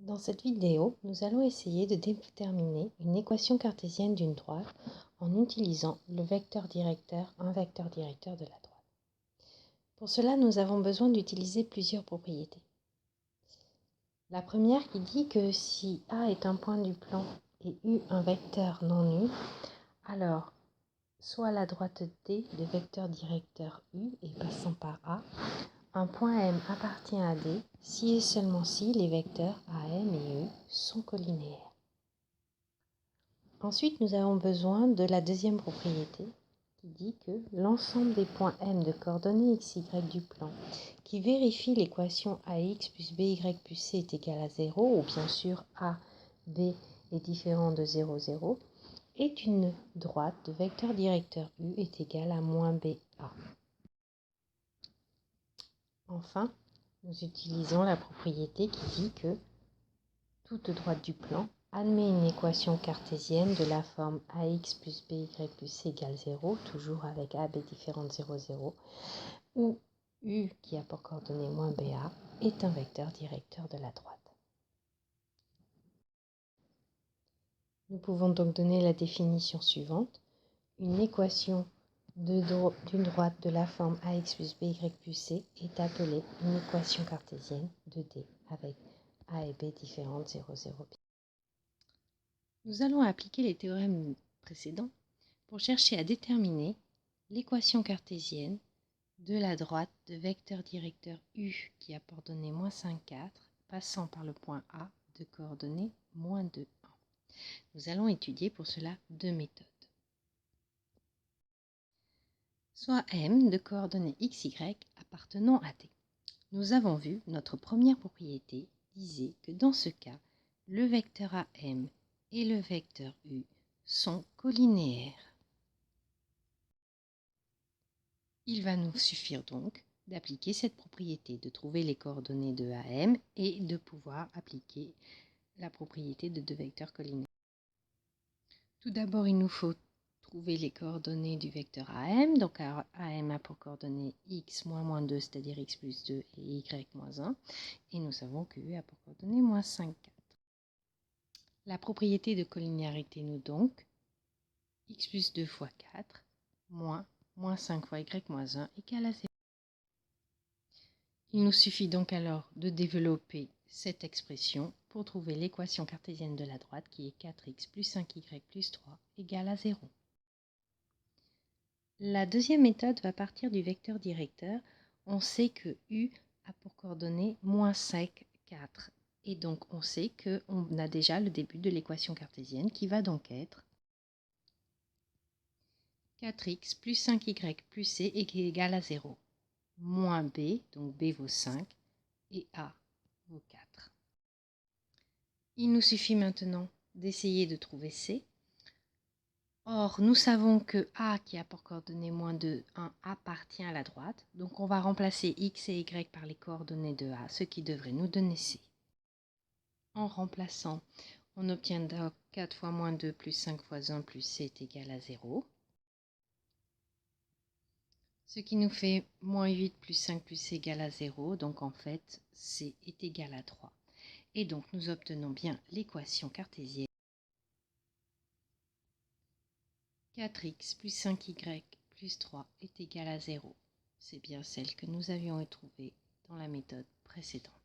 Dans cette vidéo, nous allons essayer de déterminer une équation cartésienne d'une droite en utilisant le vecteur directeur, un vecteur directeur de la droite. Pour cela, nous avons besoin d'utiliser plusieurs propriétés. La première qui dit que si A est un point du plan et U un vecteur non nul, alors soit la droite D de vecteur directeur U et passant par A, un point M appartient à D si et seulement si les vecteurs AM et E sont collinéaires. Ensuite, nous avons besoin de la deuxième propriété qui dit que l'ensemble des points M de coordonnées x, y du plan qui vérifie l'équation AX plus BY plus C est égal à 0, ou bien sûr A, B est différent de 0, 0, est une droite de vecteur directeur U est égal à moins BA. Enfin, nous utilisons la propriété qui dit que toute droite du plan admet une équation cartésienne de la forme AX plus BY plus C égale 0, toujours avec AB différent de 0, 0, où U, qui a pour coordonnée moins BA, est un vecteur directeur de la droite. Nous pouvons donc donner la définition suivante. Une équation d'une droite de la forme AX plus BY plus C est appelée une équation cartésienne de D avec A et B différentes 0, 0. Nous allons appliquer les théorèmes précédents pour chercher à déterminer l'équation cartésienne de la droite de vecteur directeur U qui a coordonnées moins 5, 4, passant par le point A de coordonnées moins 2, 1. Nous allons étudier pour cela deux méthodes. Soit M de coordonnées x, y appartenant à D. Nous avons vu, notre première propriété disait que dans ce cas, le vecteur AM et le vecteur U sont collinéaires. Il va nous suffire donc d'appliquer cette propriété, de trouver les coordonnées de AM et de pouvoir appliquer la propriété de deux vecteurs collinéaires. Tout d'abord, il nous faut trouver les coordonnées du vecteur AM. Donc AM a pour coordonnées x moins 2, c'est-à-dire x plus 2 et y moins 1. Et nous savons que U a pour coordonnées moins 5, 4. La propriété de collinéarité nous donc x plus 2 fois 4 moins 5 fois y moins 1 égale à 0. Il nous suffit donc alors de développer cette expression pour trouver l'équation cartésienne de la droite qui est 4x plus 5y plus 3 égale à 0. La deuxième méthode va partir du vecteur directeur. On sait que U a pour coordonnées moins 5, 4. Et donc on sait qu'on a déjà le début de l'équation cartésienne qui va donc être 4x plus 5y plus c est égal à 0. Moins b, donc b vaut 5, et a vaut 4. Il nous suffit maintenant d'essayer de trouver c. Or, nous savons que A, qui a pour coordonnées moins 2, 1, appartient à la droite. Donc, on va remplacer x et y par les coordonnées de A, ce qui devrait nous donner C. En remplaçant, on obtient donc 4 fois moins 2 plus 5 fois 1 plus C est égal à 0. Ce qui nous fait moins 8 plus 5 plus C égale à 0. Donc, en fait, C est égal à 3. Et donc, nous obtenons bien l'équation cartésienne 4x plus 5y plus 3 est égal à 0. C'est bien celle que nous avions trouvée dans la méthode précédente.